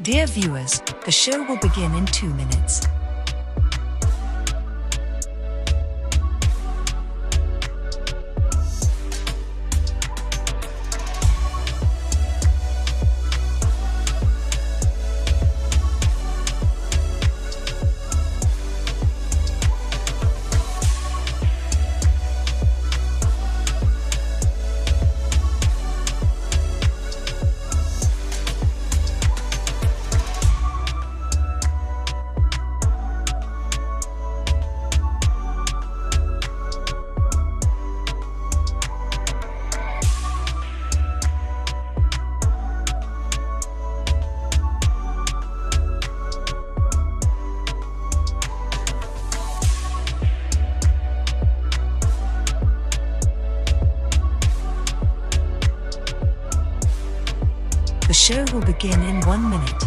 Dear viewers, the show will begin in 2 minutes. The show will begin in 1 minute.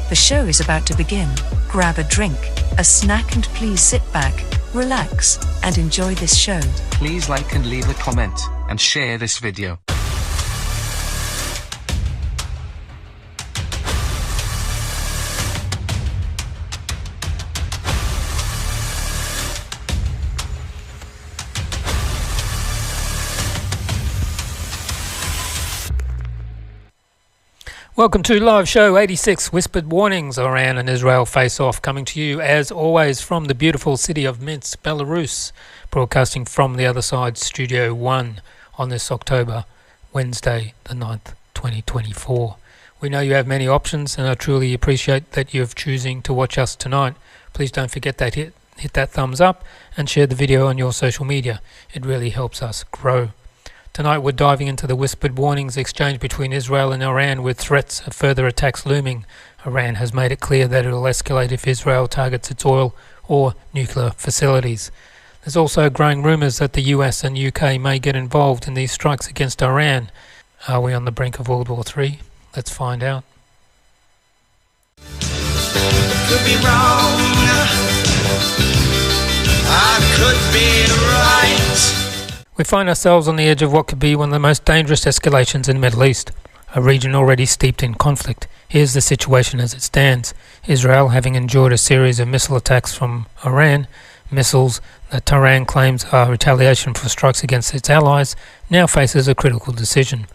The show is about to begin. Grab a drink, a snack, and please sit back, relax, and enjoy this show. Please like and leave a comment, and share this video. Welcome to live show 86, Whispered Warnings, Iran and Israel face off, coming to you as always from the beautiful city of Minsk, Belarus, broadcasting from the other side, Studio 1 on this October, Wednesday the 9th, 2024. We know you have many options and I truly appreciate that you're choosing to watch us tonight. Please don't forget that hit that thumbs up and share the video on your social media. It really helps us grow. Tonight we're diving into the whispered warnings exchange between Israel and Iran with threats of further attacks looming. Iran has made it clear that it will escalate if Israel targets its oil or nuclear facilities. There's also growing rumours that the US and UK may get involved in these strikes against Iran. Are we on the brink of World War III? Let's find out. Could be wrong. I could be right. We find ourselves on the edge of what could be one of the most dangerous escalations in the Middle East, a region already steeped in conflict. Here's the situation as it stands. Israel, having endured a series of missile attacks from Iran, missiles that Tehran claims are retaliation for strikes against its allies, now faces a critical decision.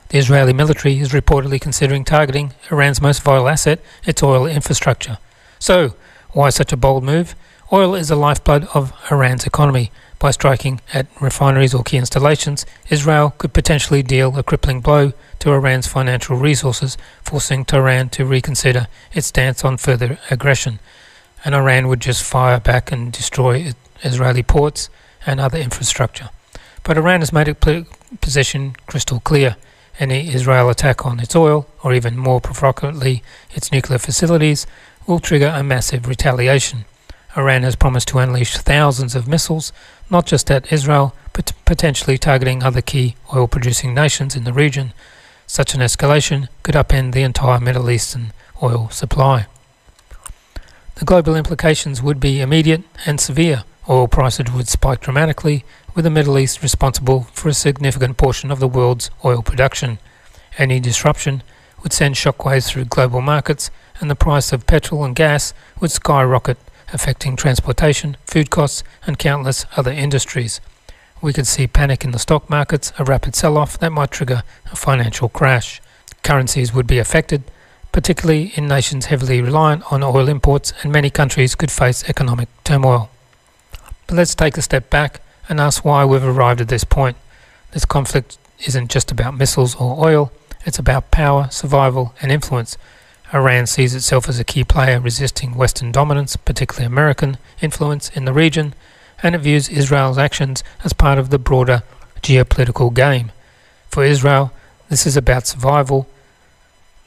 The Israeli military is reportedly considering targeting Iran's most vital asset, its oil infrastructure. So, why such a bold move? Oil is the lifeblood of Iran's economy. By striking at refineries or key installations, Israel could potentially deal a crippling blow to Iran's financial resources, forcing Tehran to reconsider its stance on further aggression. And Iran would just fire back and destroy Israeli ports and other infrastructure. But Iran has made its position crystal clear. Any Israel attack on its oil, or even more provocatively, its nuclear facilities, will trigger a massive retaliation. Iran has promised to unleash thousands of missiles, not just at Israel, but potentially targeting other key oil-producing nations in the region. Such an escalation could upend the entire Middle Eastern oil supply. The global implications would be immediate and severe. Oil prices would spike dramatically, with the Middle East responsible for a significant portion of the world's oil production. Any disruption would send shockwaves through global markets, and the price of petrol and gas would skyrocket, affecting transportation, food costs, and countless other industries. We could see panic in the stock markets, a rapid sell-off that might trigger a financial crash. Currencies would be affected, particularly in nations heavily reliant on oil imports, and many countries could face economic turmoil. But let's take a step back and ask why we've arrived at this point. This conflict isn't just about missiles or oil, it's about power, survival and influence. Iran sees itself as a key player resisting Western dominance, particularly American influence in the region, and it views Israel's actions as part of the broader geopolitical game. For Israel, this is about survival.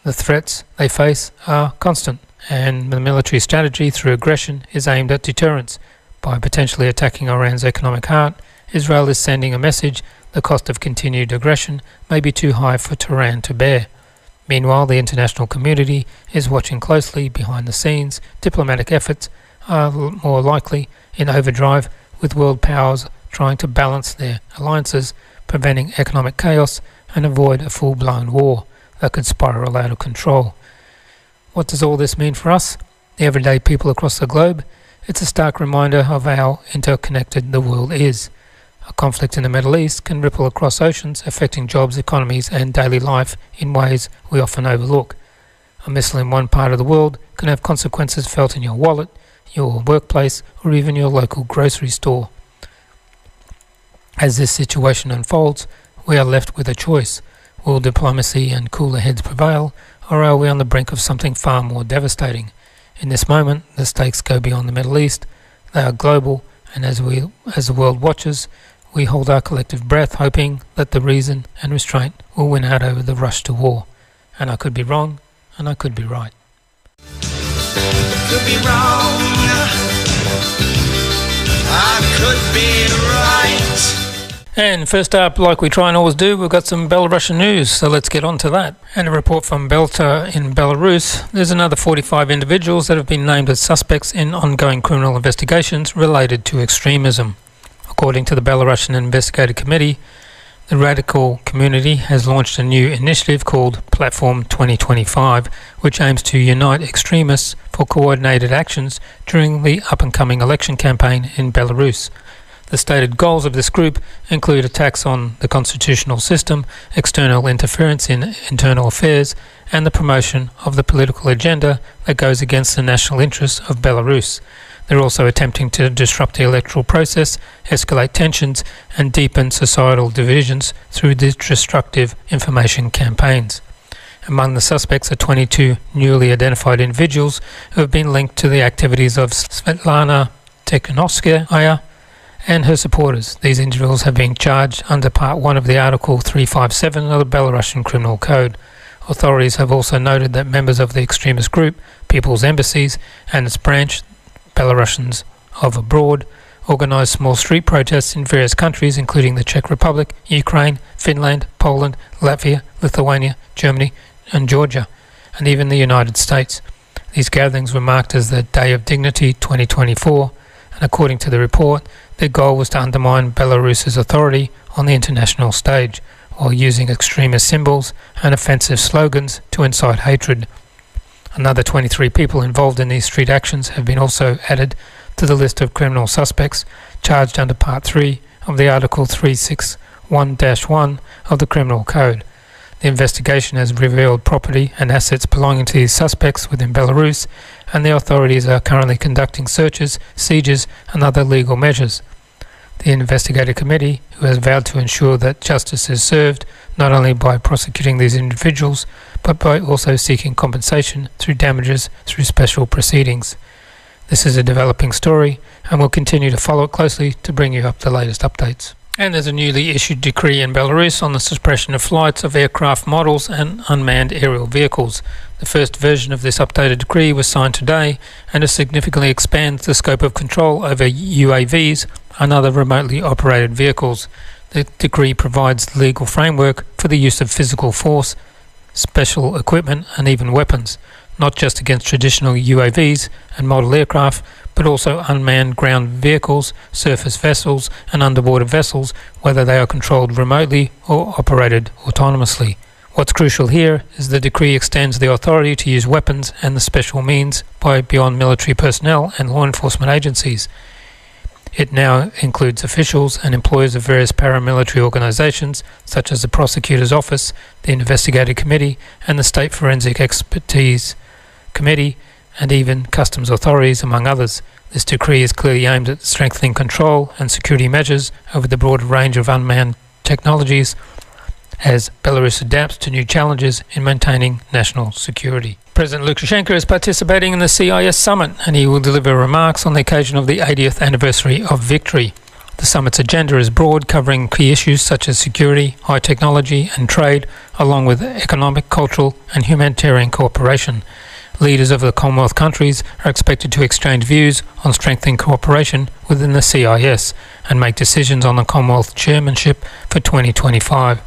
The threats they face are constant, and the military strategy through aggression is aimed at deterrence. By potentially attacking Iran's economic heart, Israel is sending a message: the cost of continued aggression may be too high for Tehran to bear. Meanwhile, the international community is watching closely behind the scenes. Diplomatic efforts are more likely in overdrive, with world powers trying to balance their alliances, preventing economic chaos and avoid a full-blown war that could spiral out of control. What does all this mean for us, the everyday people across the globe? It's a stark reminder of how interconnected the world is. A conflict in the Middle East can ripple across oceans, affecting jobs, economies and daily life in ways we often overlook. A missile in one part of the world can have consequences felt in your wallet, your workplace or even your local grocery store. As this situation unfolds, we are left with a choice. Will diplomacy and cooler heads prevail, or are we on the brink of something far more devastating? In this moment, the stakes go beyond the Middle East. They are global, and as the world watches, we hold our collective breath, hoping that the reason and restraint will win out over the rush to war. And I could be wrong, and I could be right. Could be wrong. I could be right. And first up, like we try and always do, we've got some Belarusian news, so let's get on to that. And a report from Belta in Belarus. There's another 45 individuals that have been named as suspects in ongoing criminal investigations related to extremism. According to the Belarusian Investigative Committee, the radical community has launched a new initiative called Platform 2025, which aims to unite extremists for coordinated actions during the up-and-coming election campaign in Belarus. The stated goals of this group include attacks on the constitutional system, external interference in internal affairs, and the promotion of the political agenda that goes against the national interests of Belarus. They're also attempting to disrupt the electoral process, escalate tensions, and deepen societal divisions through destructive information campaigns. Among the suspects are 22 newly identified individuals who have been linked to the activities of Svetlana Tikhanovskaya and her supporters. These individuals have been charged under Part 1 of the Article 357 of the Belarusian Criminal Code. Authorities have also noted that members of the extremist group, People's Embassies, and its branch, Belarusians of Abroad, organised small street protests in various countries including the Czech Republic, Ukraine, Finland, Poland, Latvia, Lithuania, Germany and Georgia, and even the United States. These gatherings were marked as the Day of Dignity 2024, and according to the report, their goal was to undermine Belarus's authority on the international stage, while using extremist symbols and offensive slogans to incite hatred. Another 23 people involved in these street actions have been also added to the list of criminal suspects charged under Part 3 of the Article 361-1 of the Criminal Code. The investigation has revealed property and assets belonging to these suspects within Belarus, and the authorities are currently conducting searches, sieges and other legal measures. The investigative committee, who has vowed to ensure that justice is served not only by prosecuting these individuals, but by also seeking compensation through damages through special proceedings. This is a developing story, and we'll continue to follow it closely to bring you up the latest updates. And there's a newly issued decree in Belarus on the suppression of flights of aircraft models and unmanned aerial vehicles. The first version of this updated decree was signed today, and it significantly expands the scope of control over UAVs and other remotely operated vehicles. The decree provides the legal framework for the use of physical force, special equipment and even weapons, not just against traditional UAVs and model aircraft, but also unmanned ground vehicles, surface vessels and underwater vessels, whether they are controlled remotely or operated autonomously. What's crucial here is the decree extends the authority to use weapons and the special means beyond military personnel and law enforcement agencies. It now includes officials and employees of various paramilitary organisations such as the Prosecutor's Office, the Investigative Committee and the State Forensic Expertise Committee, and even customs authorities, among others. This decree is clearly aimed at strengthening control and security measures over the broad range of unmanned technologies as Belarus adapts to new challenges in maintaining national security. President Lukashenko is participating in the CIS summit and he will deliver remarks on the occasion of the 80th anniversary of victory. The summit's agenda is broad, covering key issues such as security, high technology and trade, along with economic, cultural and humanitarian cooperation. Leaders of the Commonwealth countries are expected to exchange views on strengthening cooperation within the CIS and make decisions on the Commonwealth chairmanship for 2025.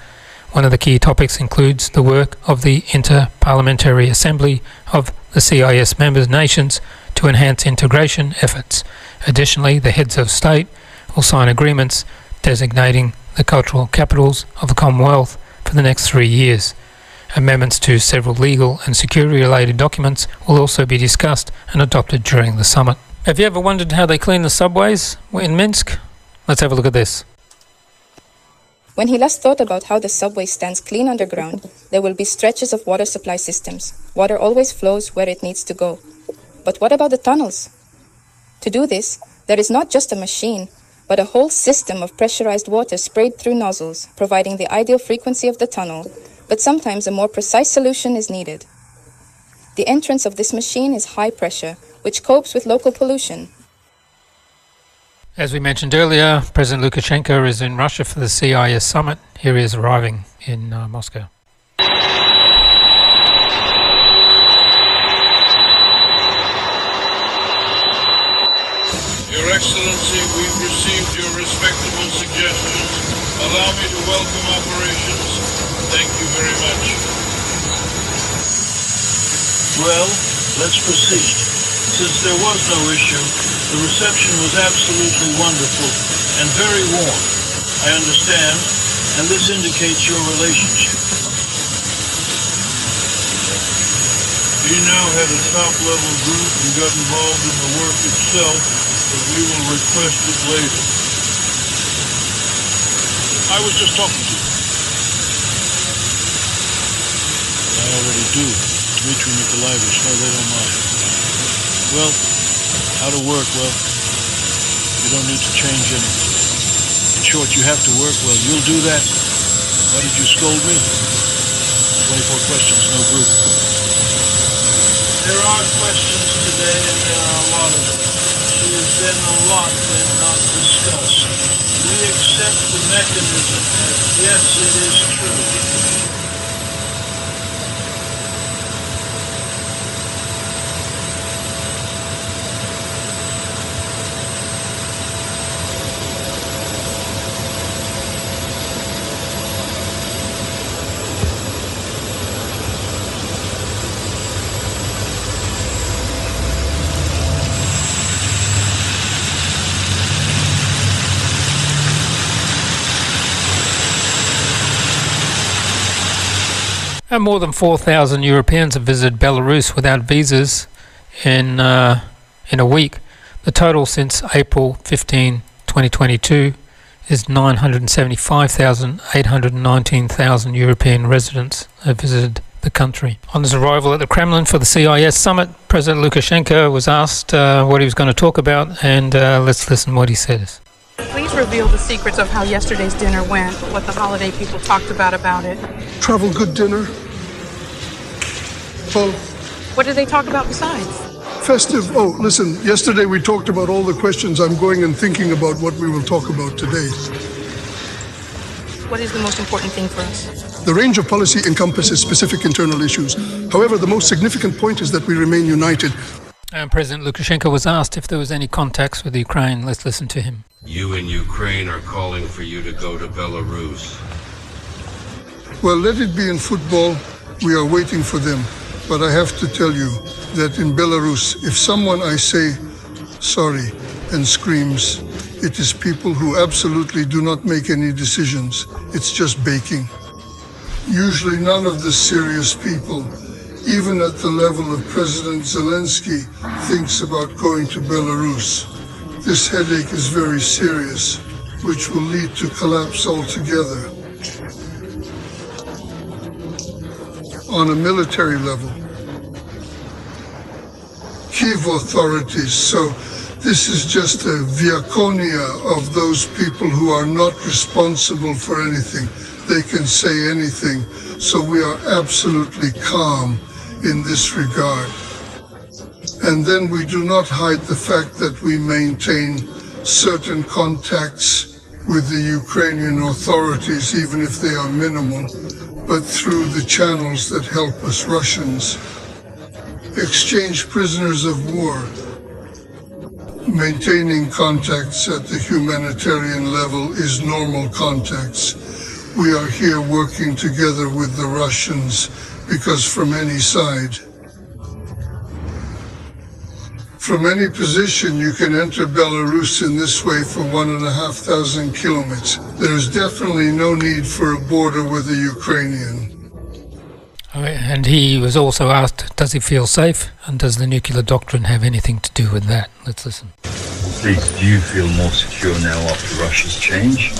One of the key topics includes the work of the Inter-Parliamentary Assembly of the CIS member nations to enhance integration efforts. Additionally, the heads of state will sign agreements designating the cultural capitals of the Commonwealth for the next 3 years. Amendments to several legal and security-related documents will also be discussed and adopted during the summit. Have you ever wondered how they clean the subways in Minsk? Let's have a look at this. When he last thought about how the subway stands clean underground, there will be stretches of water supply systems. Water always flows where it needs to go. But what about the tunnels? To do this, there is not just a machine, but a whole system of pressurized water sprayed through nozzles, providing the ideal frequency of the tunnel, but sometimes a more precise solution is needed. The entrance of this machine is high pressure, which copes with local pollution. As we mentioned earlier, President Lukashenko is in Russia for the CIS summit. Here he is arriving in Moscow. Your Excellency, we've received your respectable suggestions. Allow me to welcome operations. Thank you very much. Well, let's proceed. Since there was no issue, the reception was absolutely wonderful and very warm. I understand, and this indicates your relationship. He now had a top-level group and got involved in the work itself, but we will request it later. I was just talking to you. I already do. Dmitry Nikolaevich, no, they don't mind. Well, how to work? Well, you don't need to change anything. In short, you have to work well. You'll do that. Why did you scold me? 24 questions, no group. There are questions today, and there are a lot of them. There's been a lot that not discussed. We accept the mechanism as yes, it is true. And more than 4,000 Europeans have visited Belarus without visas in a week. The total since April 15, 2022 is 975,819,000 European residents have visited the country. On his arrival at the Kremlin for the CIS summit, President Lukashenko was asked what he was going to talk about, and let's listen what he says. Please reveal the secrets of how yesterday's dinner went, what the holiday people talked about it. Travel good dinner. Well, What did they talk about besides? festive. Oh, listen, yesterday we talked about all the questions. I'm going and thinking about what we will talk about today. What is the most important thing for us? The range of policy encompasses specific internal issues. However, the most significant point is that we remain united. And President Lukashenko was asked if there was any contacts with Ukraine. Let's listen to him. You in Ukraine are calling for you to go to Belarus. Well, let it be in football. We are waiting for them. But I have to tell you that in Belarus, if someone I say sorry and screams, it is people who absolutely do not make any decisions. It's just baking. Usually none of the serious people, even at the level of President Zelensky, thinks about going to Belarus. This headache is very serious, which will lead to collapse altogether. On a military level, Kyiv authorities, so this is just a diaconia of those people who are not responsible for anything. They can say anything, so we are absolutely calm in this regard. And then we do not hide the fact that we maintain certain contacts with the Ukrainian authorities, even if they are minimal, but through the channels that help us Russians. Exchange prisoners of war. Maintaining contacts at the humanitarian level is normal contacts. We are here working together with the Russians because from any side, from any position, you can enter Belarus in this way for 1,500 kilometers. There is definitely no need for a border with the Ukrainian. And he was also asked, does he feel safe? And does the nuclear doctrine have anything to do with that? Let's listen. Please, do you feel more secure now after Russia's change?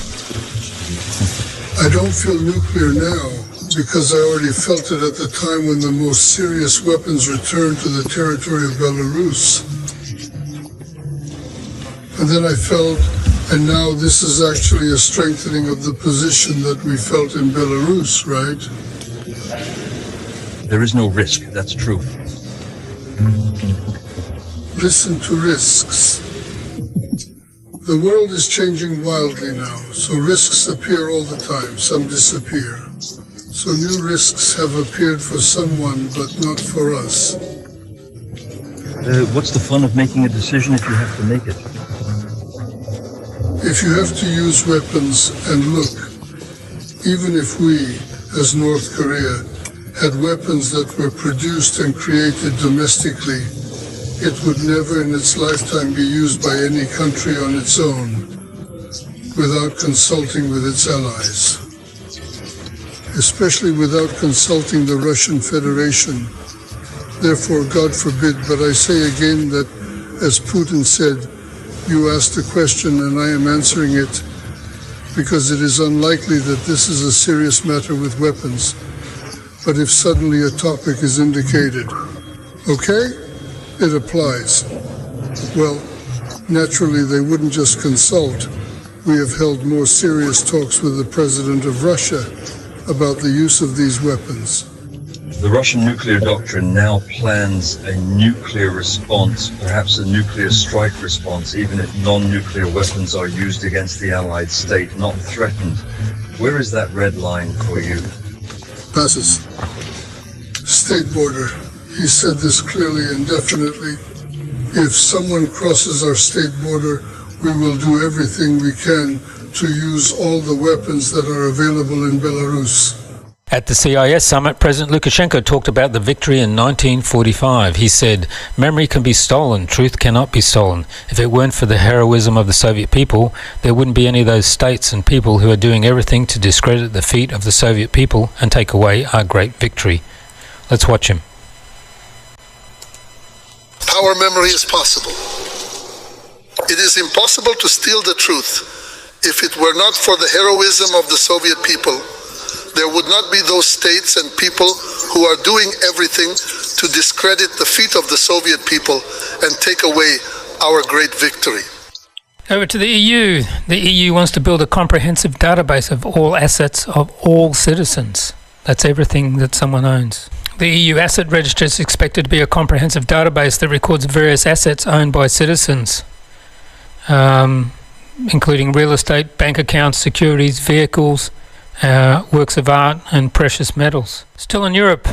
I don't feel nuclear now because I already felt it at the time when the most serious weapons returned to the territory of Belarus. And then I felt, and now this is actually a strengthening of the position that we felt in Belarus, right? There is no risk, that's true. Listen to risks. The world is changing wildly now, so risks appear all the time, some disappear. So new risks have appeared for someone, but not for us. What's the fun of making a decision if you have to make it? If you have to use weapons, and look, even if we, as North Korea, had weapons that were produced and created domestically, it would never in its lifetime be used by any country on its own without consulting with its allies, especially without consulting the Russian Federation. Therefore, God forbid, but I say again that, as Putin said, you asked a question and I am answering it because it is unlikely that this is a serious matter with weapons. But if suddenly a topic is indicated, okay, it applies. Well, naturally they wouldn't just consult. We have held more serious talks with the President of Russia about the use of these weapons. The Russian nuclear doctrine now plans a nuclear response, perhaps a nuclear strike response, even if non-nuclear weapons are used against the allied state, not threatened. Where is that red line for you? Passes. State border. He said this clearly and definitely. If someone crosses our state border, we will do everything we can to use all the weapons that are available in Belarus. At the CIS summit, President Lukashenko talked about the victory in 1945. He said, memory can be stolen, truth cannot be stolen. If it weren't for the heroism of the Soviet people, there wouldn't be any of those states and people who are doing everything to discredit the feat of the Soviet people and take away our great victory. Let's watch him. Our memory is possible. It is impossible to steal the truth. If it were not for the heroism of the Soviet people, there would not be those states and people who are doing everything to discredit the feat of the Soviet people and take away our great victory. Over to the EU. The EU wants to build a comprehensive database of all assets of all citizens. That's everything that someone owns. The EU Asset Register is expected to be a comprehensive database that records various assets owned by citizens, including real estate, bank accounts, securities, vehicles, works of art and precious metals. Still in Europe,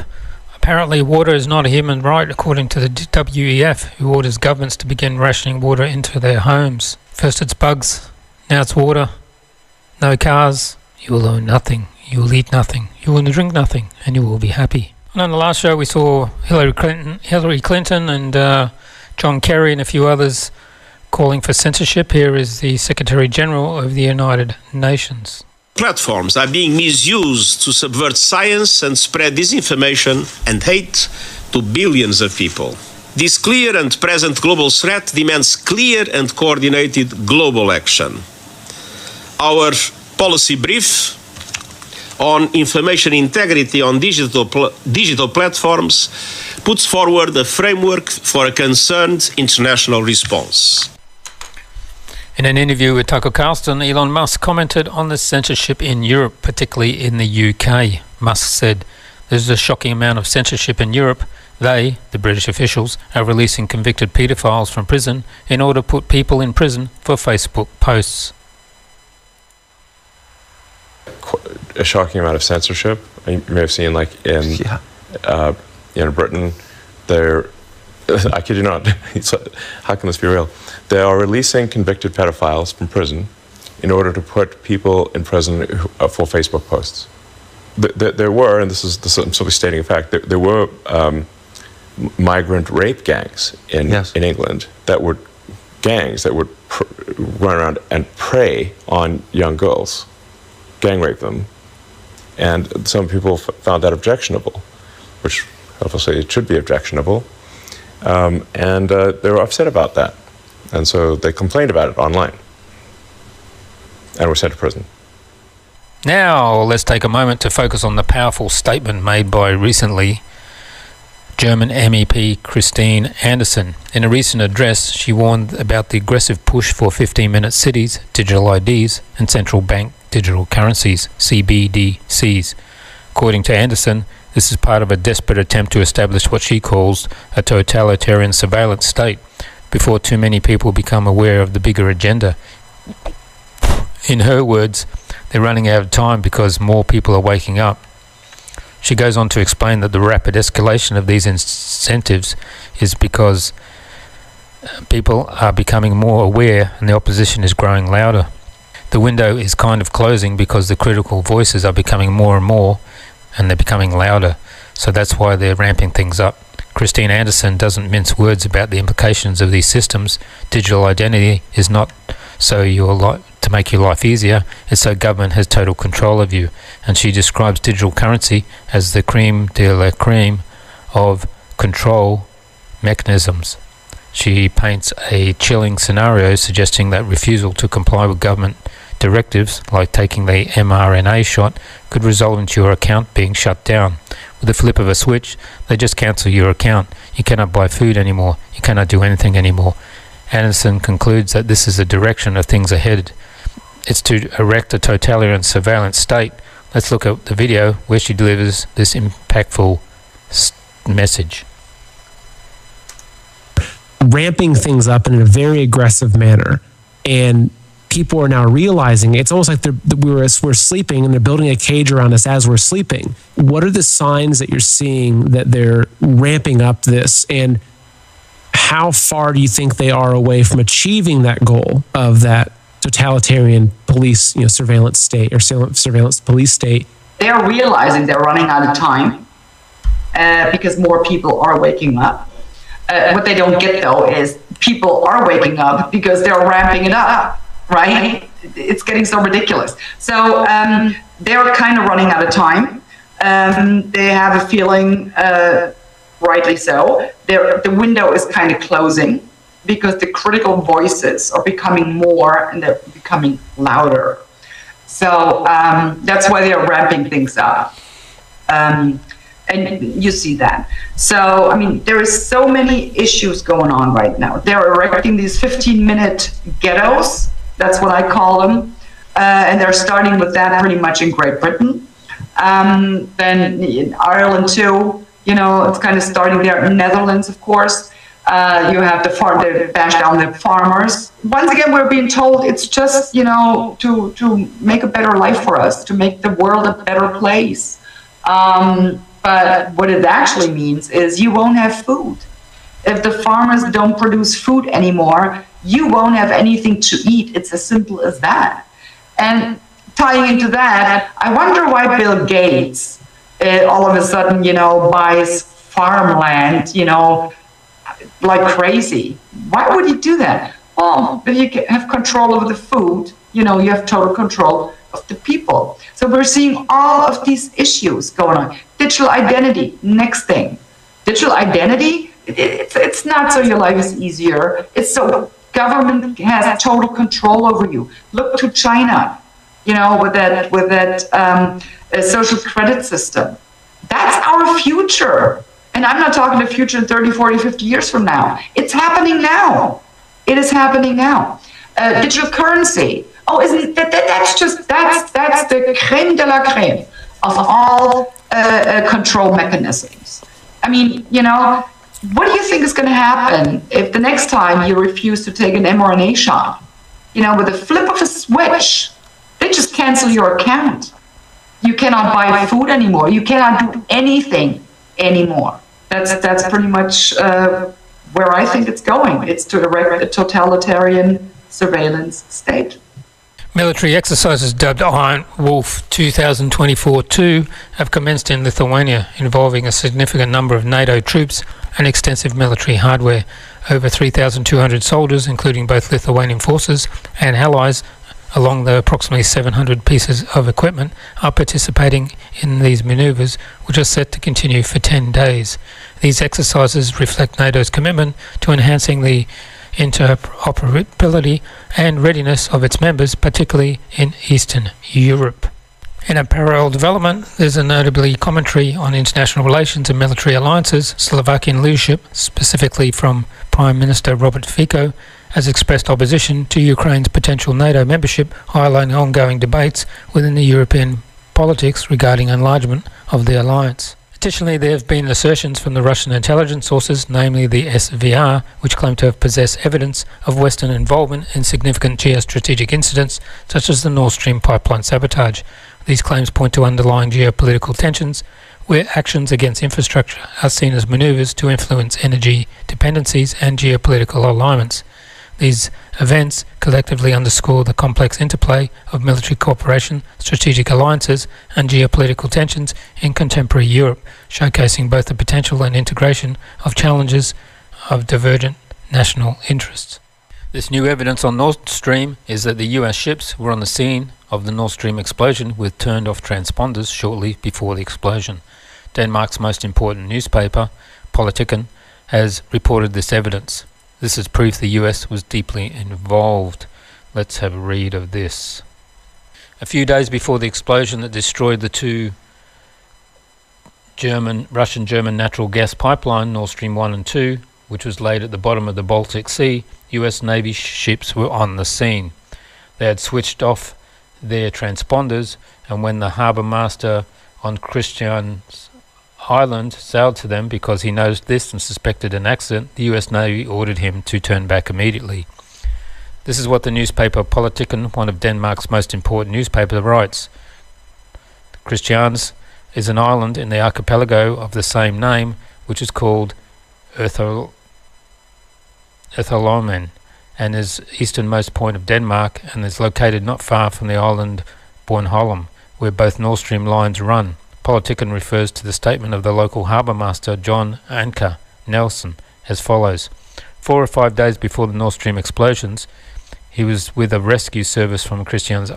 apparently water is not a human right according to the WEF, who orders governments to begin rationing water into their homes. First it's bugs, now it's water. No cars, you will own nothing, you will eat nothing, you will drink nothing, and you will be happy. And on the last show we saw Hillary Clinton and John Kerry and a few others calling for censorship. Here is the Secretary General of the United Nations. Platforms are being misused to subvert science and spread disinformation and hate to billions of people. This clear and present global threat demands clear and coordinated global action. Our policy brief on information integrity on digital platforms puts forward a framework for a concerned international response. In an interview with Tucker Carlson, Elon Musk commented on the censorship in Europe, particularly in the UK. Musk said, "There's a shocking amount of censorship in Europe. They, the British officials, are releasing convicted paedophiles from prison in order to put people in prison for Facebook posts." A shocking amount of censorship. You may have seen, like in Britain, I kid you not, how can this be real? They are releasing convicted pedophiles from prison in order to put people in prison for Facebook posts. There were, and this is I'm simply stating a fact, there were migrant rape gangs in England that would run around and prey on young girls, gang rape them, and some people found that objectionable, which obviously it should be objectionable, and they were upset about that, and so they complained about it online and were sent to prison. Now let's take a moment to focus on the powerful statement made by recently German MEP Christine Anderson. In a recent address, she warned about the aggressive push for 15-minute cities, digital IDs, and central bank digital currencies, CBDCs. According to Anderson, this is part of a desperate attempt to establish what she calls a totalitarian surveillance state before too many people become aware of the bigger agenda. In her words, they're running out of time because more people are waking up. She goes on to explain that the rapid escalation of these incentives is because people are becoming more aware and the opposition is growing louder. The window is kind of closing because the critical voices are becoming more and more and they're becoming louder. So that's why they're ramping things up. Christine Anderson doesn't mince words about the implications of these systems. Digital identity is not so to make your life easier, it's so government has total control of you. And she describes digital currency as the creme de la creme of control mechanisms. She paints a chilling scenario suggesting that refusal to comply with government directives, like taking the mRNA shot, could result into your account being shut down. With the flip of a switch, they just cancel your account. You cannot buy food anymore. You cannot do anything anymore. Anderson concludes that this is the direction of things ahead. It's to erect a totalitarian surveillance state. Let's look at the video where she delivers this impactful message. Ramping things up in a very aggressive manner, and people are now realizing it's almost like we're sleeping and they're building a cage around us as we're sleeping. What are the signs that you're seeing that they're ramping up this, and how far do you think they are away from achieving that goal of that totalitarian police, surveillance state or surveillance police state? They're realizing they're running out of time because more people are waking up. What they don't get, though, is people are waking up because they're ramping it up, right? It's getting so ridiculous. So they're kind of running out of time. They have a feeling, rightly so, the window is kind of closing because the critical voices are becoming more and they're becoming louder. So that's why they're ramping things up. And you see that. So, I mean, there is so many issues going on right now. They're erecting these 15-minute ghettos. That's what I call them. And they're starting with that pretty much in Great Britain. Then in Ireland too, it's kind of starting there. In Netherlands, of course. You have the bash down the farmers. Once again, we're being told it's just, to make a better life for us, to make the world a better place. But what it actually means is you won't have food. If the farmers don't produce food anymore, you won't have anything to eat. It's as simple as that. And tying into that, I wonder why Bill Gates all of a sudden, buys farmland, like crazy. Why would he do that? Well, if you have control over the food, you have total control of the people. So we're seeing all of these issues going on. Digital identity, next thing. Digital identity It's not so your life is easier. It's so government has total control over you. Look to China, with that social credit system. That's our future. And I'm not talking the future in 30, 40, 50 years from now. It's happening now. It is happening now. Digital currency. Oh, isn't that's the creme de la creme of all control mechanisms. I mean, what do you think is going to happen if the next time you refuse to take an mRNA shot? With a flip of a switch, they just cancel your account. You cannot buy food anymore. You cannot do anything anymore. That's pretty much where I think it's going. It's to erect a totalitarian surveillance state. Military exercises dubbed Iron Wolf 2024-2 have commenced in Lithuania, involving a significant number of NATO troops and extensive military hardware. Over 3,200 soldiers, including both Lithuanian forces and allies, along the approximately 700 pieces of equipment, are participating in these manoeuvres, which are set to continue for 10 days. These exercises reflect NATO's commitment to enhancing the interoperability and readiness of its members, particularly in Eastern Europe. In a parallel development, there's a notably commentary on international relations and military alliances. Slovakian leadership, specifically from Prime Minister Robert Fico, has expressed opposition to Ukraine's potential NATO membership, highlighting ongoing debates within the European politics regarding enlargement of the alliance. Additionally, there have been assertions from the Russian intelligence sources, namely the SVR, which claim to have possessed evidence of Western involvement in significant geostrategic incidents, such as the Nord Stream pipeline sabotage. These claims point to underlying geopolitical tensions, where actions against infrastructure are seen as maneuvers to influence energy dependencies and geopolitical alignments. These events collectively underscore the complex interplay of military cooperation, strategic alliances, and geopolitical tensions in contemporary Europe, showcasing both the potential and integration of challenges of divergent national interests. This new evidence on Nord Stream is that the US ships were on the scene of the Nord Stream explosion with turned-off transponders shortly before the explosion. Denmark's most important newspaper, Politiken, has reported this evidence. This is proof the US was deeply involved. Let's have a read of this. A few days before the explosion that destroyed the two Russian-German natural gas pipeline, Nord Stream 1 and 2, which was laid at the bottom of the Baltic Sea, US Navy ships were on the scene. They had switched off their transponders, and when the harbour master on Christian's Island sailed to them because he noticed this and suspected an accident, the US Navy ordered him to turn back immediately. This is what the newspaper Politiken, one of Denmark's most important newspapers, writes. Christians is an island in the archipelago of the same name, which is called Østerlomen, and is easternmost point of Denmark, and is located not far from the island Bornholm, where both Nord Stream lines run. Politiken refers to the statement of the local harbour master John Anker Nelson as follows. 4 or 5 days before the Nord Stream explosions, he was with a rescue service from Christians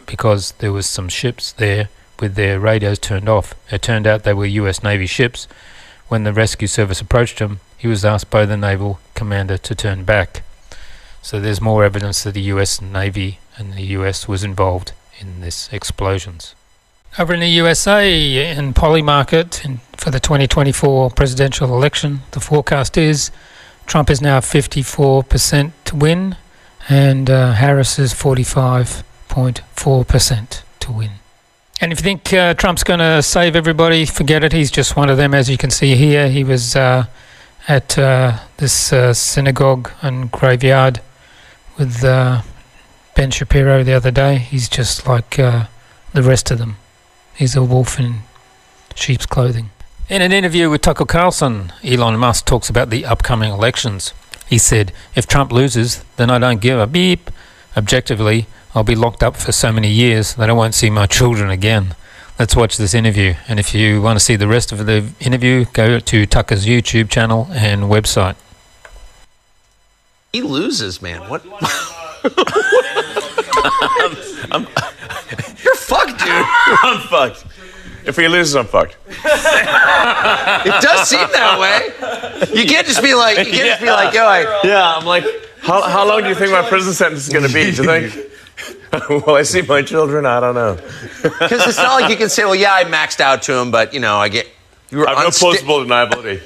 because there was some ships there with their radios turned off. It turned out they were US Navy ships. When the rescue service approached him, he was asked by the naval commander to turn back. So there's more evidence that the US Navy and the US was involved in these explosions. Over in the USA, in Polymarket, for the 2024 presidential election, the forecast is Trump is now 54% to win, and Harris is 45.4% to win. And if you think Trump's going to save everybody, forget it. He's just one of them. As you can see here, he was at this synagogue and graveyard with Ben Shapiro the other day. He's just like the rest of them. He's a wolf in sheep's clothing. In an interview with Tucker Carlson, Elon Musk talks about the upcoming elections. He said, if Trump loses, then I don't give a beep. Objectively, I'll be locked up for so many years that I won't see my children again. Let's watch this interview. And if you want to see the rest of the interview, go to Tucker's YouTube channel and website. He loses, man. What? You're fucked, dude. I'm fucked. If he loses, I'm fucked. It does seem that way. You can't just be like, I'm like, how long do you think my prison sentence is going to be? Do you think? Will I see my children? I don't know. Because it's not like you can say, well, yeah, I maxed out to him, but, you know, I have no plausible deniability.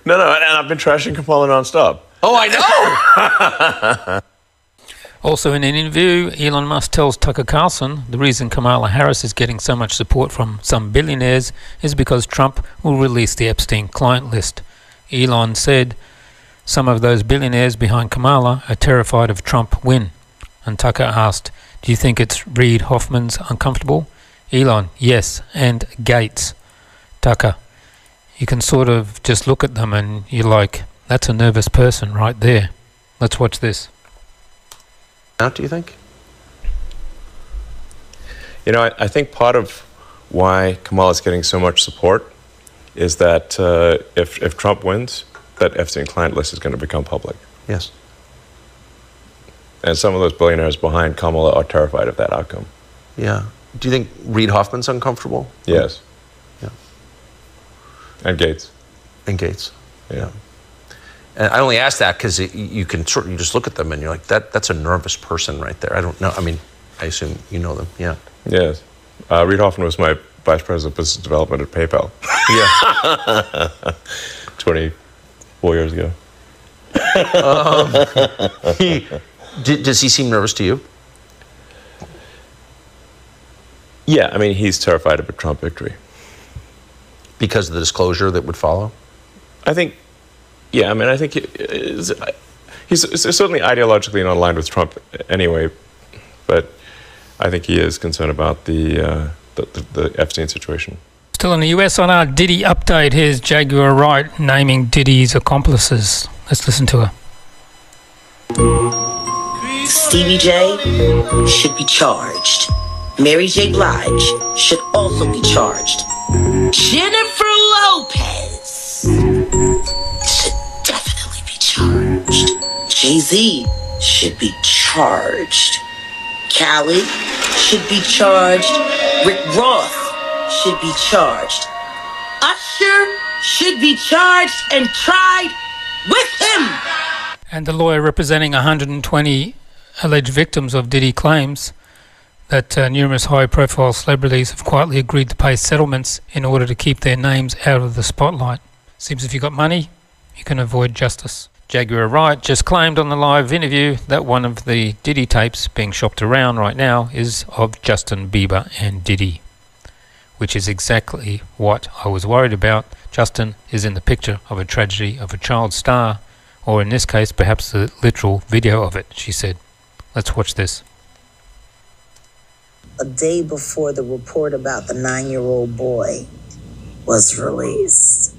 No, and I've been trashing Kamala nonstop. Oh, I know! Also in an interview, Elon Musk tells Tucker Carlson the reason Kamala Harris is getting so much support from some billionaires is because Trump will release the Epstein client list. Elon said some of those billionaires behind Kamala are terrified of Trump win. And Tucker asked, do you think it's Reid Hoffman's uncomfortable? Elon, yes, and Gates. Tucker, you can sort of just look at them and you're like, that's a nervous person right there. Let's watch this. Out, do you think? You know, I think part of why Kamala's getting so much support is that if Trump wins, that Epstein client list is going to become public. Yes. And some of those billionaires behind Kamala are terrified of that outcome. Yeah. Do you think Reid Hoffman's uncomfortable? Yes. Yeah. And Gates. And Gates. Yeah. And I only ask that because you just look at them and you're like, that's a nervous person right there. I don't know. I mean, I assume you know them. Yeah. Yes. Reid Hoffman was my vice president of business development at PayPal. Yeah. 24 years ago. Does he seem nervous to you? Yeah, I mean, he's terrified of a Trump victory. Because of the disclosure that would follow? I think, yeah, I mean, I think he's certainly ideologically not aligned with Trump anyway, but I think he is concerned about the Epstein situation. Still in the US on our Diddy update, here's Jaguar Wright naming Diddy's accomplices. Let's listen to her. Stevie J should be charged. Mary J. Blige should also be charged. Jennifer Lopez should definitely be charged. Jay-Z should be charged. Khaled should be charged. Rick Ross should be charged. Usher should be charged and tried with him. And the lawyer representing 120 alleged victims of Diddy claims that numerous high-profile celebrities have quietly agreed to pay settlements in order to keep their names out of the spotlight. Seems if you got money, you can avoid justice. Jaguar Wright just claimed on the live interview that one of the Diddy tapes being shopped around right now is of Justin Bieber and Diddy, which is exactly what I was worried about. Justin is in the picture of a tragedy of a child star, or in this case, perhaps the literal video of it, she said. Let's watch this. A day before the report about the 9-year-old boy was released.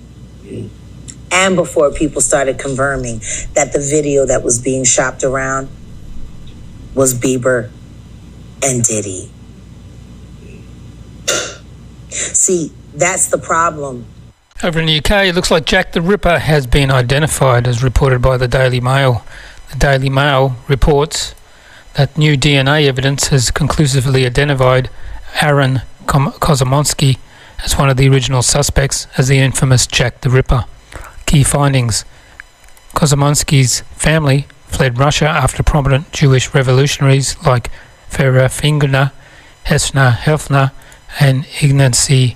And before people started confirming that the video that was being shopped around was Bieber and Diddy. See, that's the problem. Over in the UK, it looks like Jack the Ripper has been identified, as reported by the Daily Mail. The Daily Mail reports that new DNA evidence has conclusively identified Aaron Kozomonsky as one of the original suspects as the infamous Jack the Ripper. Key findings: Kozomonsky's family fled Russia after prominent Jewish revolutionaries like Ferafingna, Hesna Helfner, and Ignacy,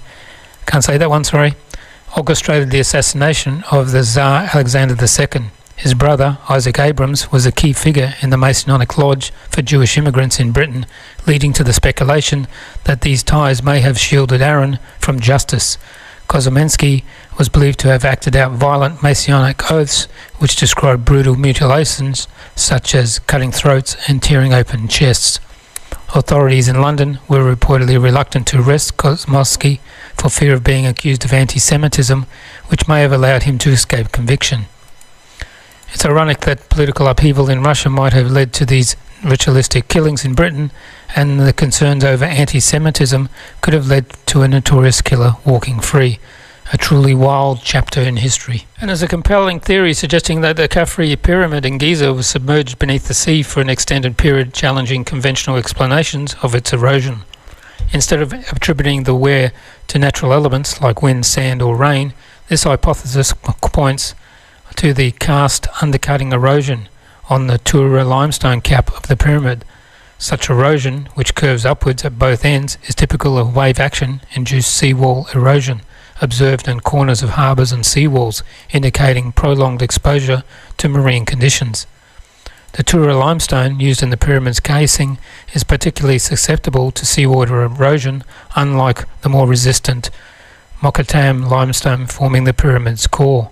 orchestrated the assassination of the Tsar Alexander II. His brother, Isaac Abrams, was a key figure in the Masonic Lodge for Jewish immigrants in Britain, leading to the speculation that these ties may have shielded Aaron from justice. Kozomensky was believed to have acted out violent Masonic oaths which described brutal mutilations such as cutting throats and tearing open chests. Authorities in London were reportedly reluctant to arrest Kozomensky for fear of being accused of anti-Semitism, which may have allowed him to escape conviction. It's ironic that political upheaval in Russia might have led to these ritualistic killings in Britain, and the concerns over anti-Semitism could have led to a notorious killer walking free. a truly wild chapter in history. And there's a compelling theory suggesting that the Khafre pyramid in Giza was submerged beneath the sea for an extended period, challenging conventional explanations of its erosion. Instead of attributing the wear to natural elements like wind, sand or rain, this hypothesis points to the karst undercutting erosion on the Tura limestone cap of the pyramid. Such erosion, which curves upwards at both ends, is typical of wave action-induced seawall erosion observed in corners of harbours and seawalls, indicating prolonged exposure to marine conditions. The Tura limestone used in the pyramid's casing is particularly susceptible to seawater erosion, unlike the more resistant Mokattam limestone forming the pyramid's core.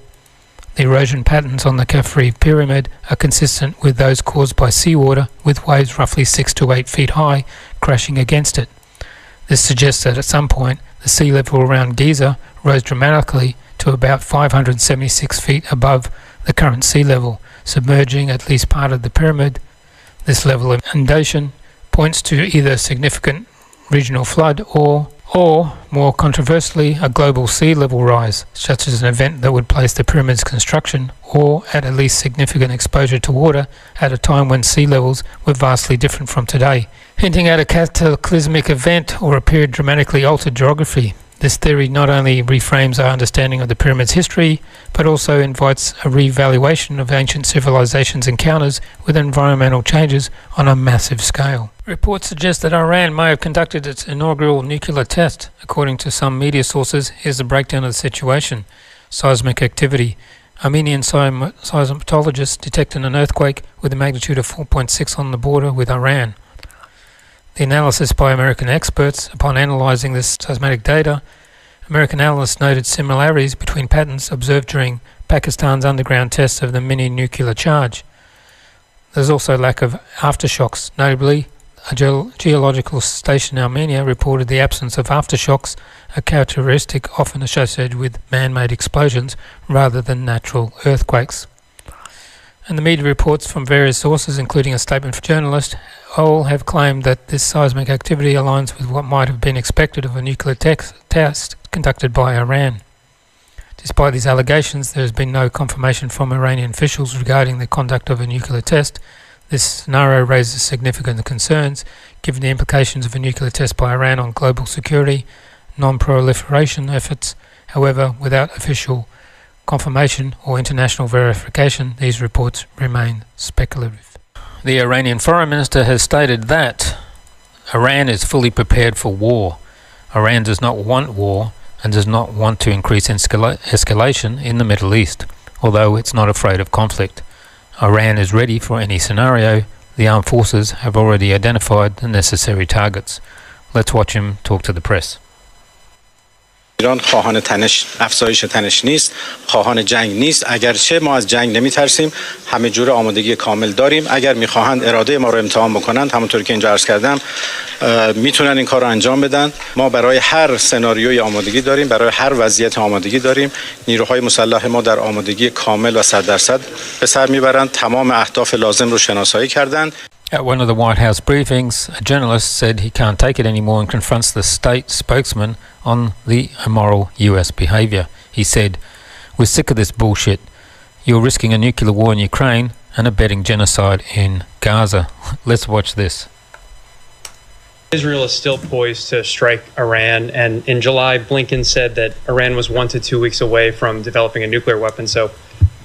The erosion patterns on the Khafre pyramid are consistent with those caused by seawater, with waves roughly 6 to 8 feet high crashing against it. This suggests that at some point the sea level around Giza rose dramatically to about 576 feet above the current sea level, submerging at least part of the pyramid. This level of inundation points to either significant regional flood or more controversially, a global sea level rise, such as an event that would place the pyramid's construction or at least significant exposure to water at a time when sea levels were vastly different from today, hinting at a cataclysmic event or a period dramatically altered geography. This theory not only reframes our understanding of the pyramid's history, but also invites a re-evaluation of ancient civilizations' encounters with environmental changes on a massive scale. Reports suggest that Iran may have conducted its inaugural nuclear test. According to some media sources, here's the breakdown of the situation. Seismic activity. Armenian seismologists detected an earthquake with a magnitude of 4.6 on the border with Iran. The analysis by American experts. Upon analysing this seismic data, American analysts noted similarities between patterns observed during Pakistan's underground tests of the mini nuclear charge. There's also lack of aftershocks. Notably, a geological station in Armenia reported the absence of aftershocks, a characteristic often associated with man-made explosions rather than natural earthquakes. And the media reports from various sources, including a statement from journalists, all have claimed that this seismic activity aligns with what might have been expected of a nuclear test conducted by Iran. Despite these allegations, there has been no confirmation from Iranian officials regarding the conduct of a nuclear test. This scenario raises significant concerns, given the implications of a nuclear test by Iran on global security, non-proliferation efforts. However, without official confirmation or international verification, these reports remain speculative. The Iranian foreign minister has stated that Iran is fully prepared for war. Iran does not want war and does not want to increase escalation in the Middle East, although it's not afraid of conflict. Iran is ready for any scenario. The armed forces have already identified the necessary targets. Let's watch him talk to the press. ایران خواهان افزایش تنش نیست، خواهان جنگ نیست. اگرچه ما از جنگ نمیترسیم، همه جور آمادگی کامل داریم. اگر میخواهند اراده ما رو امتحان بکنند، همونطور که اینجا عرض کردم، میتونن این کار رو انجام بدن. ما برای هر سناریوی آمادگی داریم، برای هر وضعیت آمادگی داریم. نیروهای مسلح ما در آمادگی کامل و 100% به سر میبرند. تمام اهداف لازم رو شناسایی کردند. At one of the White House briefings, a journalist said he can't take it anymore and confronts the state spokesman on the immoral US behaviour. He said, "We're sick of this bullshit. You're risking a nuclear war in Ukraine and abetting genocide in Gaza." Let's watch this. Israel is still poised to strike Iran, and in July, Blinken said that Iran was 1 to 2 weeks away from developing a nuclear weapon. So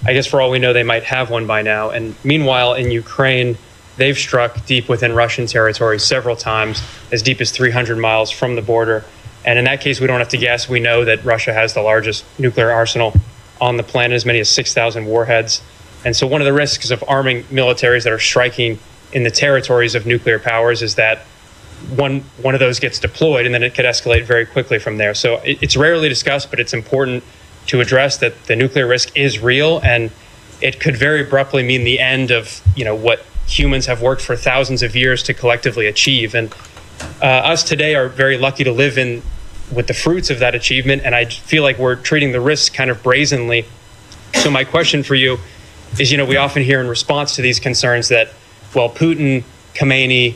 I guess for all we know, they might have one by now. And meanwhile, in Ukraine, they've struck deep within Russian territory several times, as deep as 300 miles from the border. And in that case, we don't have to guess. We know that Russia has the largest nuclear arsenal on the planet, as many as 6,000 warheads. And so one of the risks of arming militaries that are striking in the territories of nuclear powers is that one of those gets deployed, and then it could escalate very quickly from there. So it's rarely discussed, but it's important to address that the nuclear risk is real, and it could very abruptly mean the end of, what humans have worked for thousands of years to collectively achieve. And us today are very lucky to live with the fruits of that achievement, and I feel like we're treating the risks kind of brazenly. So my question for you is, we often hear in response to these concerns that, well, Putin, Khamenei,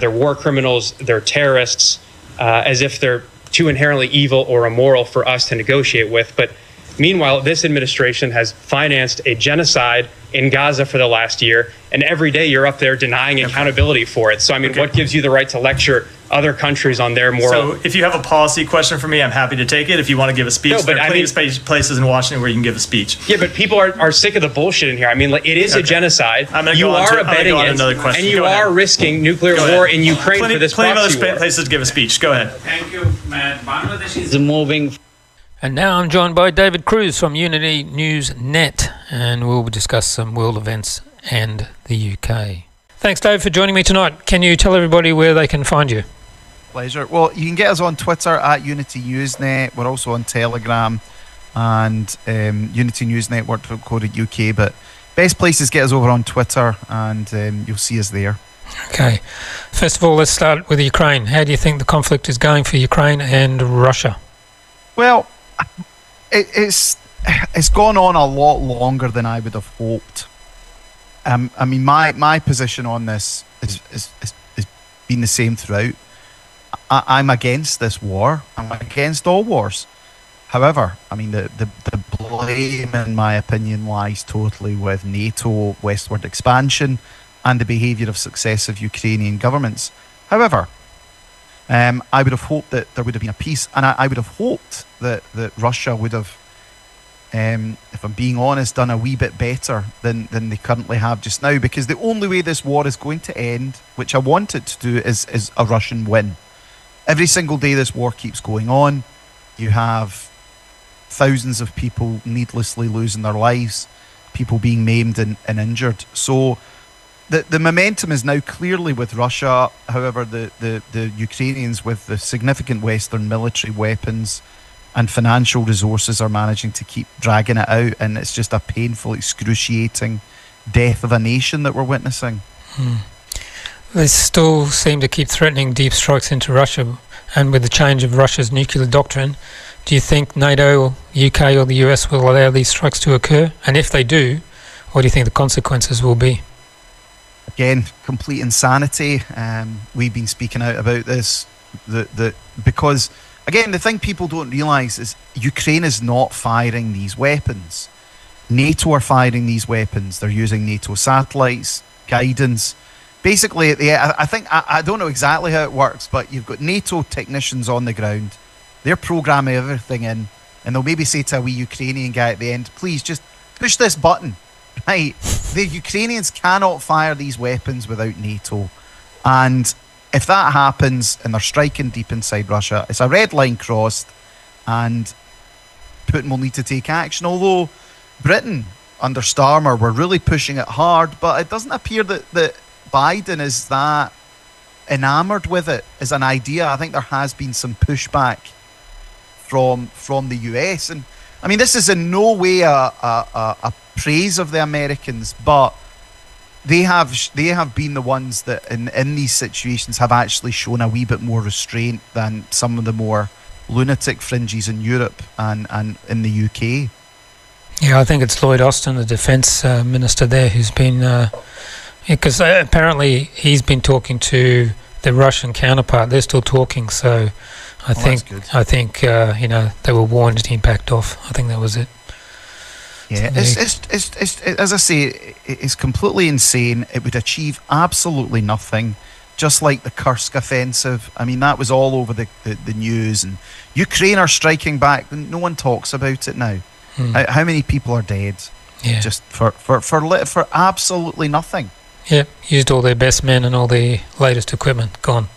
they're war criminals, they're terrorists, as if they're too inherently evil or immoral for us to negotiate with. But meanwhile, this administration has financed a genocide in Gaza for the last year, and every day you're up there denying accountability for it. So, I mean, what gives you the right to lecture other countries on their moral... So, if you have a policy question for me, I'm happy to take it. If you want to give a speech, there are plenty of places in Washington where you can give a speech. Yeah, but people are sick of the bullshit in here. I mean, like, it is a genocide. You are abetting it, and you are risking nuclear war in Ukraine for this proxy war. Plenty of other places to give a speech. Go ahead. Thank you, Matt. Bangladesh is moving... And now I'm joined by David Cruz from Unity News Net, and we'll discuss some world events and the UK. Thanks, Dave, for joining me tonight. Can you tell everybody where they can find you? Pleasure. Well, you can get us on Twitter at Unity News Net. We're also on Telegram and Unity News Network.co.uk. But best place is get us over on Twitter, and you'll see us there. Okay. First of all, let's start with Ukraine. How do you think the conflict is going for Ukraine and Russia? Well, it's gone on a lot longer than I would have hoped. I mean, my position on this is been the same throughout. I'm against this war. I'm against all wars. However, I mean, the blame, in my opinion, lies totally with NATO westward expansion and the behaviour of successive Ukrainian governments. However, I would have hoped that there would have been a peace, and I would have hoped that Russia would have, if I'm being honest, done a wee bit better than they currently have just now, because the only way this war is going to end, which I want it to do, is a Russian win. Every single day this war keeps going on, you have thousands of people needlessly losing their lives, people being maimed and injured. So the momentum is now clearly with Russia. However, the Ukrainians, with the significant Western military weapons and financial resources, are managing to keep dragging it out, and it's just a painful, excruciating death of a nation that we're witnessing. They still seem to keep threatening deep strikes into Russia, and with the change of Russia's nuclear doctrine, do you think NATO, UK or the US will allow these strikes to occur? And if they do, what do you think the consequences will be? Again, complete insanity. We've been speaking out about this because, again, the thing people don't realise is Ukraine is not firing these weapons. NATO are firing these weapons. They're using NATO satellites, guidance. Basically, I don't know exactly how it works, but you've got NATO technicians on the ground. They're programming everything in, and they'll maybe say to a wee Ukrainian guy at the end, please just push this button. Right, the Ukrainians cannot fire these weapons without NATO, and if that happens and they're striking deep inside Russia, it's a red line crossed, and Putin will need to take action. Although Britain under Starmer were really pushing it hard, but it doesn't appear that Biden is that enamoured with it as an idea. I think there has been some pushback from the US, and I mean, this is in no way a praise of the Americans, but they have been the ones that in these situations have actually shown a wee bit more restraint than some of the more lunatic fringes in Europe and in the UK. Yeah, I think it's Lloyd Austin, the defence minister there, who's been because apparently he's been talking to the Russian counterpart. They're still talking, so I think they were warned, he backed off. I think that was it. Yeah, it's as I say, it's completely insane. It would achieve absolutely nothing, just like the Kursk offensive. I mean, that was all over the news, and Ukraine are striking back. No one talks about it now. How many people are dead? Yeah, just for absolutely nothing. Yeah, used all their best men and all the latest equipment, gone.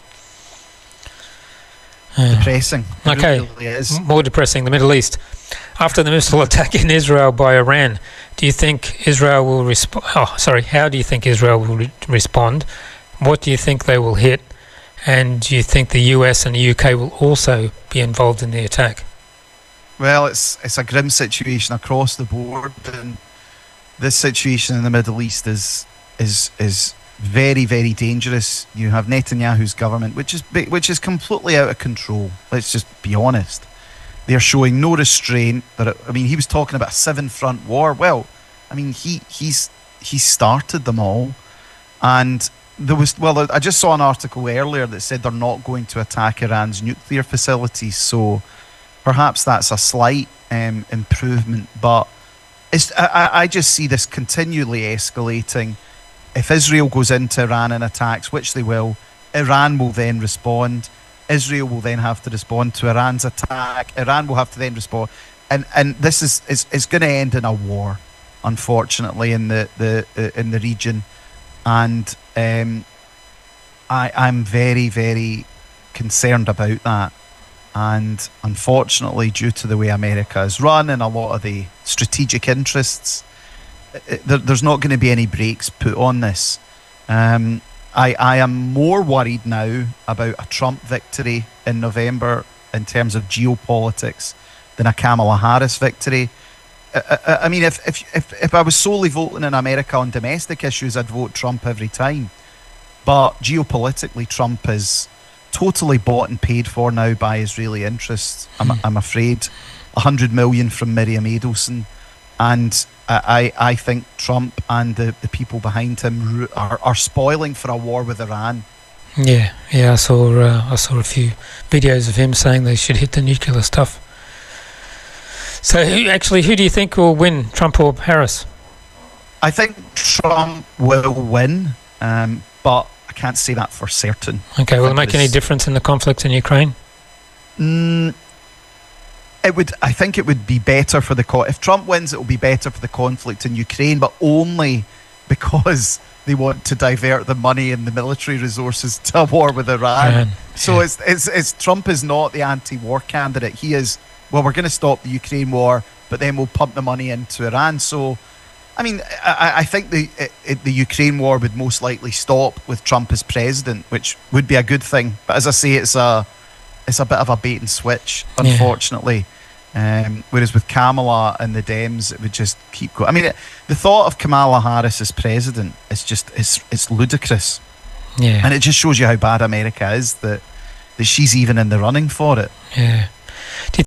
Depressing. Okay, really is. More depressing, the Middle East. After the missile attack in Israel by Iran, do you think Israel will respond? How do you think Israel will respond? What do you think they will hit? And do you think the US and the UK will also be involved in the attack? Well, it's a grim situation across the board, and this situation in the Middle East is very, very dangerous. You have Netanyahu's government, which is completely out of control. Let's just be honest. They're showing no restraint. I mean, he was talking about a 7-front war. Well, I mean, he started them all, and I just saw an article earlier that said they're not going to attack Iran's nuclear facilities, so perhaps that's a slight improvement, but I just see this continually escalating. If Israel goes into Iran and attacks, which they will, Iran will then respond. Israel will then have to respond to Iran's attack. Iran will have to then respond, and this is going to end in a war, unfortunately, in the region. And I'm very, very concerned about that. And unfortunately, due to the way America is run and a lot of the strategic interests, there's not going to be any brakes put on this. I am more worried now about a Trump victory in November in terms of geopolitics than a Kamala Harris victory. I mean, if I was solely voting in America on domestic issues, I'd vote Trump every time. But geopolitically, Trump is totally bought and paid for now by Israeli interests. I'm afraid. 100 million from Miriam Adelson, and I think Trump and the people behind him are spoiling for a war with Iran. Yeah. I saw a few videos of him saying they should hit the nuclear stuff. So who do you think will win, Trump or Harris? I think Trump will win, but I can't say that for certain. Okay, will it make any difference in the conflict in Ukraine? It would. I think it would be better for if Trump wins, it will be better for the conflict in Ukraine, but only because they want to divert the money and the military resources to a war with Iran. So it's Trump is not the anti-war candidate. He is, well, we're going to stop the Ukraine war, but then we'll pump the money into Iran. So, I mean, I think the Ukraine war would most likely stop with Trump as president, which would be a good thing. But as I say, it's a bit of a bait and switch, unfortunately. Whereas with Kamala and the Dems, it would just keep going. I mean, the thought of Kamala Harris as president is just it's ludicrous. Yeah, and it just shows you how bad America is that she's even in the running for it. Yeah.